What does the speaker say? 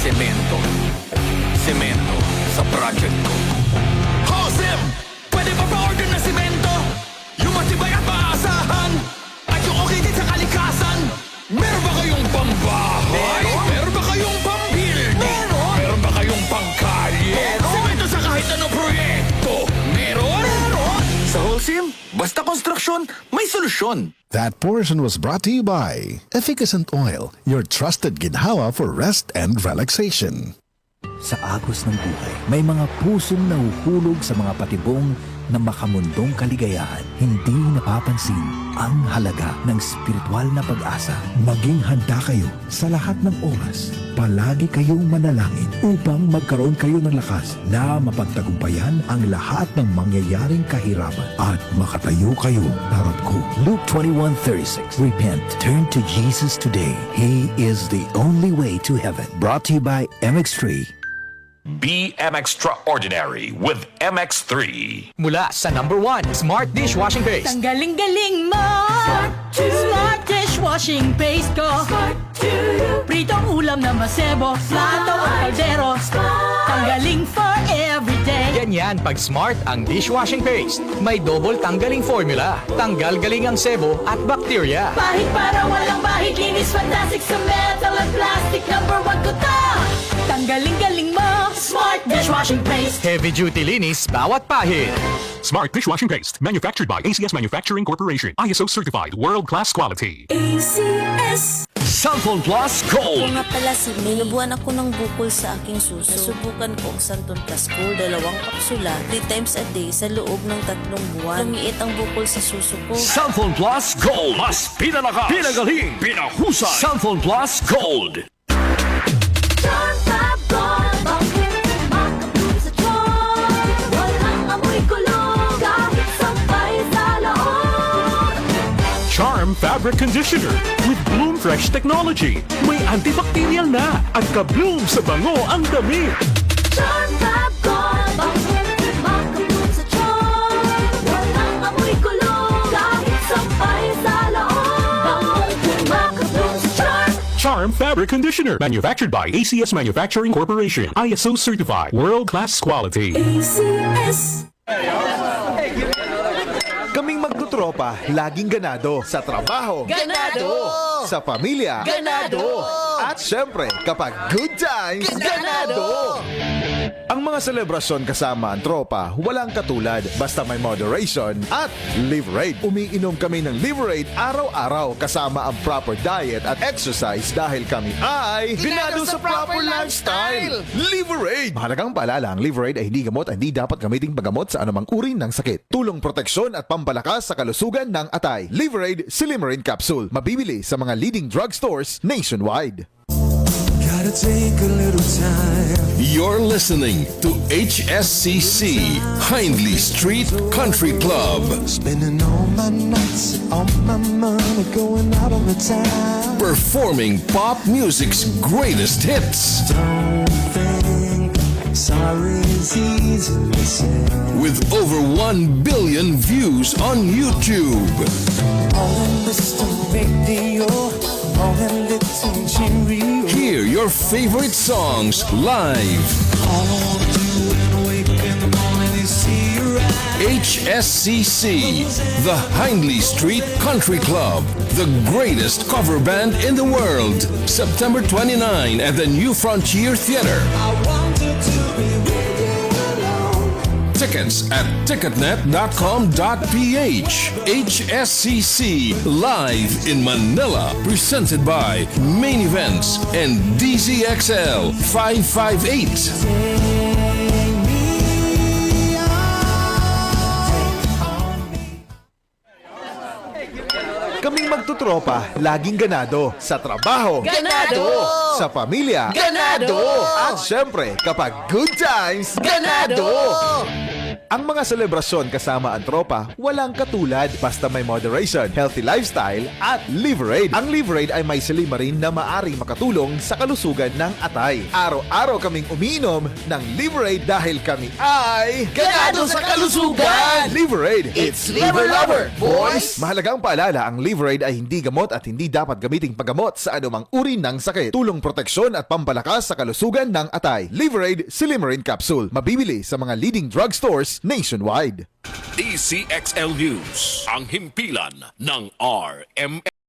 semento. Semento sa project ko. Hosim! Pwede ba pa-order na semento? Yung matibay at maasahan at yung okay din sa kalikasan. Meron ba kayong pambahay? Meron ba kayong pambuilding? Meron ba kayong pangkalye? Semento sa kahit anong proyekto. Meron? Sa Holcim, basta konstruksyon, may solusyon. That portion was brought to you by Efficacent Oil, your trusted ginhawa for rest and relaxation. Sa agos ng buhay, may mga pusong nahuhulog sa mga patibong na makamundong kaligayahan. Hindi napapansin ang halaga ng spiritual na pag-asa. Maging handa kayo sa lahat ng oras. Palagi kayong manalangin upang magkaroon kayo ng lakas na mapagtagumpayan ang lahat ng mangyayaring kahirapan at makatayo kayo harap ko. Luke 21:36. Repent. Turn to Jesus today. He is the only way to heaven. Brought to you by MX3. Be extraordinary with MX3. Mula sa #1 Smart Dishwashing Paste. Ang galing-galing mo! Smart dishwashing paste ko! Pritong ulam na masebo, plato o kaldero. Tanggaling for everyday. Ganyan pag Smart ang dishwashing paste. May double tanggaling formula. Tanggal galing ang sebo at bakterya. Pahit para walang bahid, linis fantastic sa metal at plastic. #1 ko to! Tanggaling-galing mo! Smart dishwashing paste. Heavy duty linis bawat pahid. Smart Dishwashing Paste, manufactured by ACS Manufacturing Corporation. ISO certified, world-class quality. ACS. Cellphone Plus Ako Gold. nga pala si May. Nabuhan ako ng bukol sa aking suso. Nasubukan ko ang Santon Plus Gold, 2 kapsula, 3 times a day sa loob ng 3 buwan. Lumiit ang bukol sa suso ko. Cellphone Plus Gold. Mas pinalakas, pinagaling, pinahusay. Cellphone Plus Gold. Charm Fabric Conditioner with Bloom Fresh Technology. May antibacterial na at ka-bloom sa bango ang damit. Charm Fabric Conditioner, manufactured by ACS Manufacturing Corporation. ISO certified, world-class quality. ACS. Kaming magtutropa, laging ganado. Sa trabaho, Ganado! sa pamilya, Ganado! at syempre, kapag good times, ganado! Ang mga selebrasyon kasama ang tropa, walang katulad. Basta may moderation at Liverade. Umiinom kami ng Liverade araw-araw kasama ang proper diet at exercise dahil kami ay ganado sa proper lifestyle. Liverade! Mahalagang paalala, ang Liverade ay hindi gamot at hindi dapat gamiting paggamot sa anumang uri ng sakit. Tulong proteksyon at pampalakas sa kalusugan ng atay. Liverade Silimarin Capsule. Mabibili sa mga leading drugstores nationwide. Gotta take a little time. You're listening to HSCC, Hindley Street Country Club. Spending all my nights, all my money going out on the town. Performing pop music's greatest hits. Don't think sorry is easily said. With over 1 billion views on YouTube. All in Mr. Radio, all in little Cheerio. Hear your favorite songs live. All I wanna do when I wake up in the morning is see your eyes. HSCC, the Hindley Street Country Club, the greatest cover band in the world. September 29 at the New Frontier Theater. I wanted to be with you alone. Tickets at ticketnet.com.ph. HSCC live in Manila, presented by Main Events and DZXL 558. Kaming magtutropa, laging ganado. Sa trabaho, Ganado! sa pamilya, Ganado! at syempre, kapag good times, Ganado! Ang mga selebrasyon kasama ang tropa, walang katulad. Basta may moderation, healthy lifestyle, at Liverade. Ang Liverade ay may silimarin na maaring makatulong sa kalusugan ng atay. Araw-araw kaming umiinom ng Liverade dahil kami ay Ganado sa kalusugan! Liverade. It's Liver Lover, boys! Mahalagang paalala, ang Liverade ay hindi gamot at hindi dapat gamiting paggamot sa anumang uri ng sakit. Tulong proteksyon at pampalakas sa kalusugan ng atay. Liverade Silimarin Capsule. Mabibili sa mga leading drugstores nationwide. DCXL News, ang himpilan ng RMN.